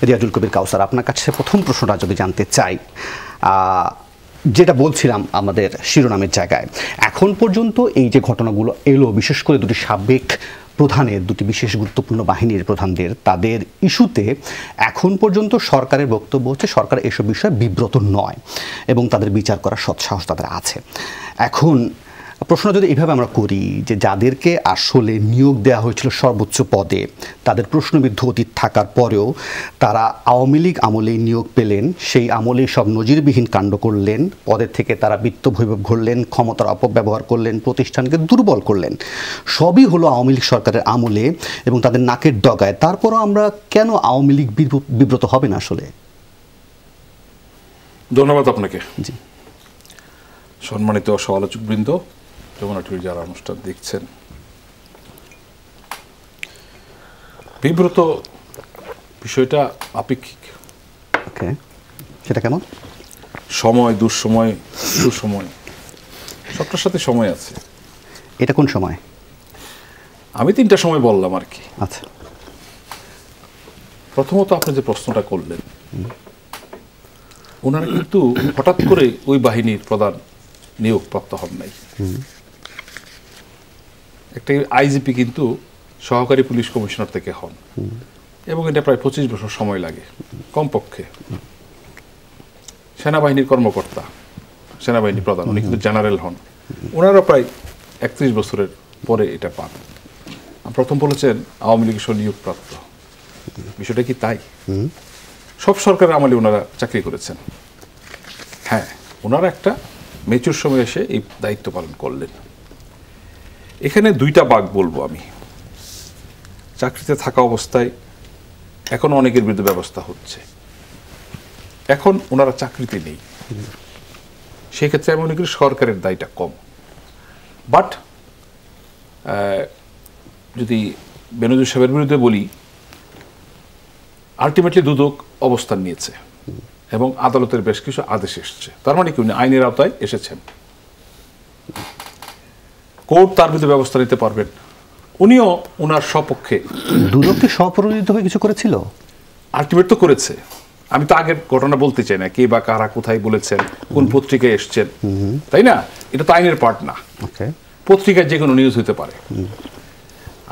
রিয়াজুল কবির কাউসার, আপনার কাছে প্রথম প্রশ্নটা যদি জানতে চাই, যেটা বলছিলাম আমাদের শিরোনামের জায়গায়, এখন পর্যন্ত এই যে ঘটনাগুলো এলো, বিশেষ করে দুটি সাবেক প্রধানের, দুটি বিশেষ গুরুত্বপূর্ণ বাহিনীর প্রধানদের, তাদের ইস্যুতে এখন পর্যন্ত সরকারের বক্তব্য হচ্ছে সরকার এসব বিষয়ে বিব্রত নয় এবং তাদের বিচার করার সৎসাহস তাদের আছে। এখন প্রশ্ন যদি এইভাবে আমরা করি যে যাদেরকে আসলে নিয়োগ দেওয়া হয়েছিল সর্বোচ্চ পদে, তাদের প্রশ্নবিদ্ধ অতীত থাকার পরেও তারা আওয়ামী লীগ আমলেই নিয়োগ পেলেন, সেই আমলেই সব নজিরবিহীন কাণ্ড করলেন, পদের থেকে তারা বিত্তবৈভব ঘটলেন, ক্ষমতার অপব্যবহার করলেন, প্রতিষ্ঠানকে দুর্বল করলেন, সবই হলো আওয়ামী লীগ সরকারের আমলে এবং তাদের নাকের ডগায়। তারপরও আমরা কেন আওয়ামী লীগ বিব্রত হবে না আসলে? ধন্যবাদ আপনাকে। জি, সম্মানিত সমালোচক বৃন্দ, যমুনা টিভির যারা অনুষ্ঠান দেখছেন, বিব্রত বিষয়টা আপেক্ষিক। ওকে, সেটা কেমন? সময়, দুঃসময়, সুসময়, সবটার সাথে সময় আছে। এটা কোন সময়? আমি 3টা সময় বললাম আর কি। আচ্ছা, প্রথমত আপনি যে প্রশ্নটা করলেন, ওনারা কিন্তু হঠাৎ করে ওই বাহিনীর প্রধান নিয়োগপ্রাপ্ত হন নাই। একটা আইজিপি কিন্তু সহকারী পুলিশ কমিশনার থেকে হন এবং এটা প্রায় 25 বছর সময় লাগে কমপক্ষে। সেনাবাহিনীর কর্মকর্তা, সেনাবাহিনী প্রধান, উনি কিন্তু জেনারেল হন, ওনারা প্রায় 31 বছরের পরে এটা পান। প্রথম বলেছেন আওয়ামী লীগের সহ নিয়োগপ্রাপ্ত, বিষয়টা কি তাই? সব সরকারের আমলে ওনারা চাকরি করেছেন। হ্যাঁ, ওনারা একটা মেচুর সময় এসে এই দায়িত্ব পালন করলেন। এখানে 2টা ভাগ বলবো আমি। চাকরিতে থাকা অবস্থায় এখন অনেকের বিরুদ্ধে ব্যবস্থা হচ্ছে, এখন ওনারা চাকরিতে নেই, সেক্ষেত্রে আমি মনে করি সরকারের দায়টা কম। বাট যদি বেনজির সাহেবের বিরুদ্ধে বলি, আলটিমেটলি দুদক অবস্থান নিয়েছে এবং আদালতের বেশ কিছু আদেশ এসেছে, তার মানে কি উনি আইনের আওতায় এসেছেন, কোর্ট তার বিরুদ্ধে ব্যবস্থা নিতে পারবেন। উনিও ওনার সপক্ষে। দুদককে স্বপ্রণোদিত হয়ে কিছু করেছিল, আলটিমেট তো করেছে। আমি তো আগের ঘটনা বলতে চাই না, কে বা কারা কোথায় বলেছেন, কোন পত্রিকায় এসছেন, তাই না? এটা তো আইনের পার্ট না। পত্রিকায় যে কোনো নিউজ হতে পারে।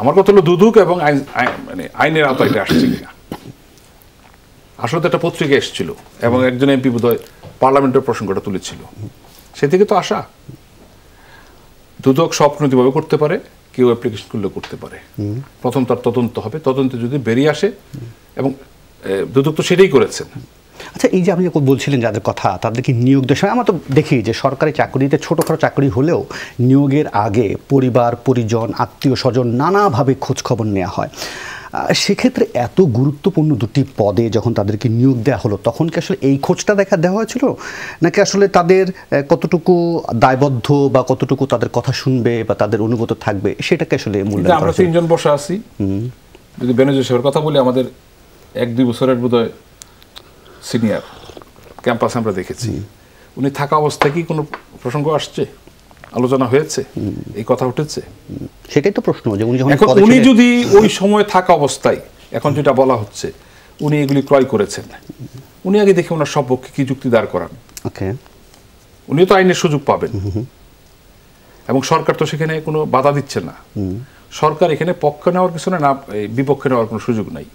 আমার কথা হলো দুদক এবং মানে আইনের আওতায় এটা আসছে কিনা। আসলে তো একটা পত্রিকা এসেছিল এবং একজন এমপি বোধহয় পার্লামেন্টের প্রসঙ্গটা তুলেছিল, সে থেকে তো আসা। দুদক স্বপ্নতিভাবে করতে পারে, কেউ অ্যাপ্লিকেশন করলেও করতে পারে। প্রথম তার তদন্ত হবে, তদন্তে যদি বেরিয়ে আসে, এবং দুদক তো সেটাই করেছেন। আচ্ছা, এই যে আপনি বলছিলেন যাদের কথা, তাদেরকে নিয়োগ দেওয়ার সময় আমরা তো দেখি যে সরকারি চাকরিতে ছোটোখাটো চাকরি হলেও নিয়োগের আগে পরিবার পরিজন, আত্মীয় স্বজন নানাভাবে খোঁজখবর নেওয়া হয়। সেক্ষেত্রে এত গুরুত্বপূর্ণ 2টি পদে যখন তাদেরকে নিয়োগ দেওয়া হলো, তখন কি আসলে এই খোঁজটা দেওয়া হয়েছিল, নাকি আসলে তাদের কতটুকু দায়বদ্ধ বা কতটুকু তাদের কথা শুনবে বা তাদের অনুগত থাকবে সেটাকে আসলে মূল্যায়ন? আমরা 3 জন বসে আছি, যদি বেনজির সাহেবের কথা বলি, আমাদের 1-2 বছরের বোধহয় সিনিয়র ক্যাম্পাসে আমরা দেখেছি, উনি থাকা অবস্থায় কি কোনো প্রসঙ্গ আসছে, আলোচনা হয়েছে, এই কথা উঠেছে? সেটাই তো প্রশ্ন, যে উনি যদি ওই সময় থাকা অবস্থায়, এখন যেটা বলা হচ্ছে উনি এগুলি ক্রয় করেছেন, উনি আগে দেখে ওনার সপক্ষে কি যুক্তি দাঁড় করান। উনি তো আইনের সুযোগ পাবেন এবং সরকার তো সেখানে কোনো বাধা দিচ্ছে না। সরকার এখানে পক্ষে নেওয়ার কিছু না, বিপক্ষে নেওয়ার কোনো সুযোগ নাই,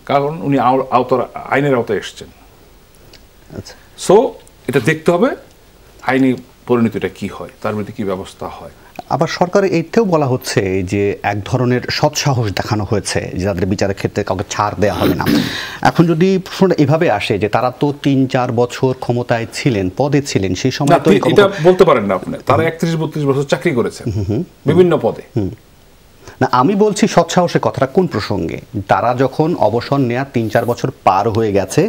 কারণ উনি আইনের আওতায় এসছেন। সো এটা দেখতে হবে আইনি পরিণতিটা কি হয়, তার বিরুদ্ধে কি ব্যবস্থা হয়। আবার সরকারের এইটাও বলা হচ্ছে যে এক ধরনের সৎসাহস দেখানো হয়েছে যে তাদের বিচারের ক্ষেত্রে কাউকে ছাড় দেওয়া হবে না। এখন যদি প্রশ্নটা এভাবে আসে যে তারা তো 3-4 বছর ক্ষমতায় ছিলেন, পদে ছিলেন, সেই সময় তো এটা বলতে পারেন না আপনি, তারা 31-32 বছর চাকরি করেছেন বিভিন্ন পদে। না, আমি বলছি সৎসাহসের কথাটা কোন প্রসঙ্গে, তারা যখন অবসর নেয়া 3-4 বছর পার হয়ে গেছে,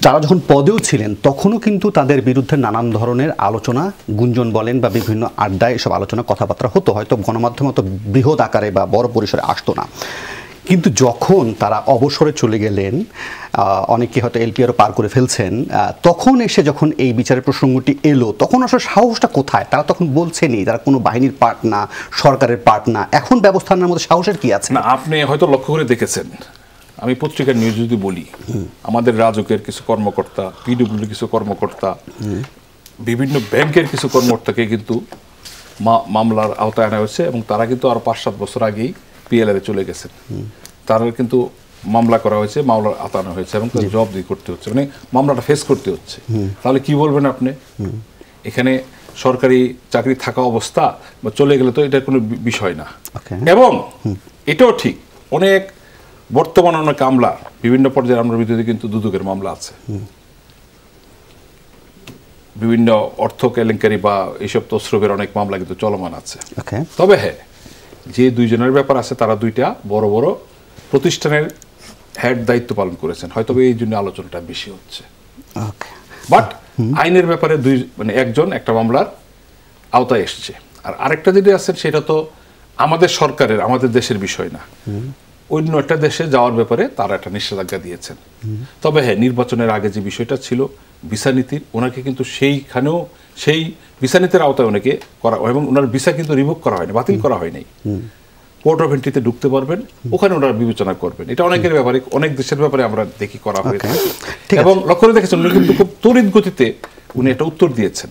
যারা যখন পদেও ছিলেন তখনও কিন্তু তাদের বিরুদ্ধে নানান ধরনের আলোচনা, গুঞ্জন বলেন বা বিভিন্ন আড্ডায় এসব আলোচনা কথাবার্তা হতো, হয়তো গণমাধ্যমে তো বৃহৎ আকারে বা বড় পরিসরে আসতো না। কিন্তু যখন তারা অবসরে চলে গেলেন, অনেকে হয়তো এলপিআরও পার করে ফেলছেন, তখন এসে যখন এই বিচারের প্রসঙ্গটি এলো, তখন আসলে সাহসটা কোথায়? তারা তখন বলছেনই তারা কোনো বাহিনীর পার্ট না, সরকারের পার্ট না, এখন ব্যবস্থা নেওয়ার মধ্যে সাহসের কি আছে? না, আপনি হয়তো লক্ষ্য করে দেখেছেন আমি পত্রিকার নিউজ যদি বলি, আমাদের রাজুকের কিছু কর্মকর্তা, পিডব্লিউডির কিছু কর্মকর্তা, বিভিন্ন ব্যাংকের কিছু কর্মকর্তাকে কিন্তু মামলার আওতায় আনা হয়েছে এবং তারা কিন্তু আরো 5-7 বছর আগেই পিএলআর চলে গেছেন। তারা কিন্তু মামলা করা হয়েছে, মামলার আওতায় আনা হয়েছে এবং তার জবাবদিহি করতে হচ্ছে, মানে মামলাটা ফেস করতে হচ্ছে। তাহলে কি বলবেন আপনি? এখানে সরকারি চাকরি থাকা অবস্থা বা চলে গেলে তো এটা কোনো বিষয় না। এবং এটাও ঠিক, অনেক বর্তমান অনেক মামলা বিভিন্ন পর্যায়ে আমরা বিরুদ্ধে কিন্তু দুদকের মামলা আছে, বিভিন্ন অর্থ কেলেঙ্কারি বা এইসব তসরুপের অনেক মামলা কিন্তু চলমান আছে। তবে হ্যাঁ, যে দুইজনের ব্যাপার আছে তারা দুইটা বড় বড় প্রতিষ্ঠানের হেড দায়িত্ব পালন করেছেন, হয়তো এই জন্য আলোচনাটা বেশি হচ্ছে। বাট আইনের ব্যাপারে মানে একজন একটা মামলার আওতায় এসছে, আর আরেকটা যেটা আছেন সেটা তো আমাদের সরকারের, আমাদের দেশের বিষয় না, অন্য একটা দেশে যাওয়ার ব্যাপারে তারা একটা নিষেধাজ্ঞা দিয়েছেন। তবে হ্যাঁ, নির্বাচনের আগে যে বিষয়টা ছিল ভিসা নীতির, ওনাকে কিন্তু সেইখানেও সেই ভিসা নীতির আওতায় অনেকে করা, এবং ওনার ভিসা কিন্তু রিভোক করা হয়নি, বাতিল করা হয় নাই। পোর্ট অফ এন্ট্রিতে ঢুকতে পারবেন, ওখানে ওনারা বিবেচনা করবেন। এটা অনেকের ব্যাপারে, অনেক দেশের ব্যাপারে আমরা দেখি করা হয়েছে। এবং লক্ষ্য করে দেখেছেন উনি কিন্তু খুব তড়িৎ গতিতে উনি একটা উত্তর দিয়েছেন,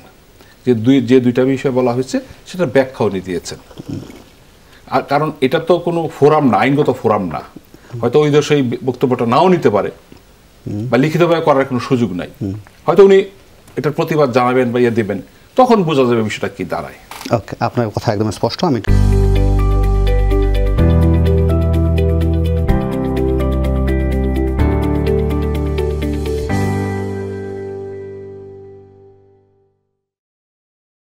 যে দুইটা বিষয় বলা হয়েছে সেটা ব্যাখ্যা উনি দিয়েছেন। আর কারণ এটা তো কোনো ফোরাম না, আইনগত ফোরাম না, হয়তো ওই দেশে এই বক্তব্যটা নাও নিতে পারে বা লিখিতভাবে করার কোনো সুযোগ নাই, হয়তো উনি এটার প্রতিবাদ জানাবেন বা ইয়ে দেবেন, তখন বোঝা যাবে বিষয়টা কি দাঁড়ায়। ওকে, আপনার কথা একদম স্পষ্ট। আমি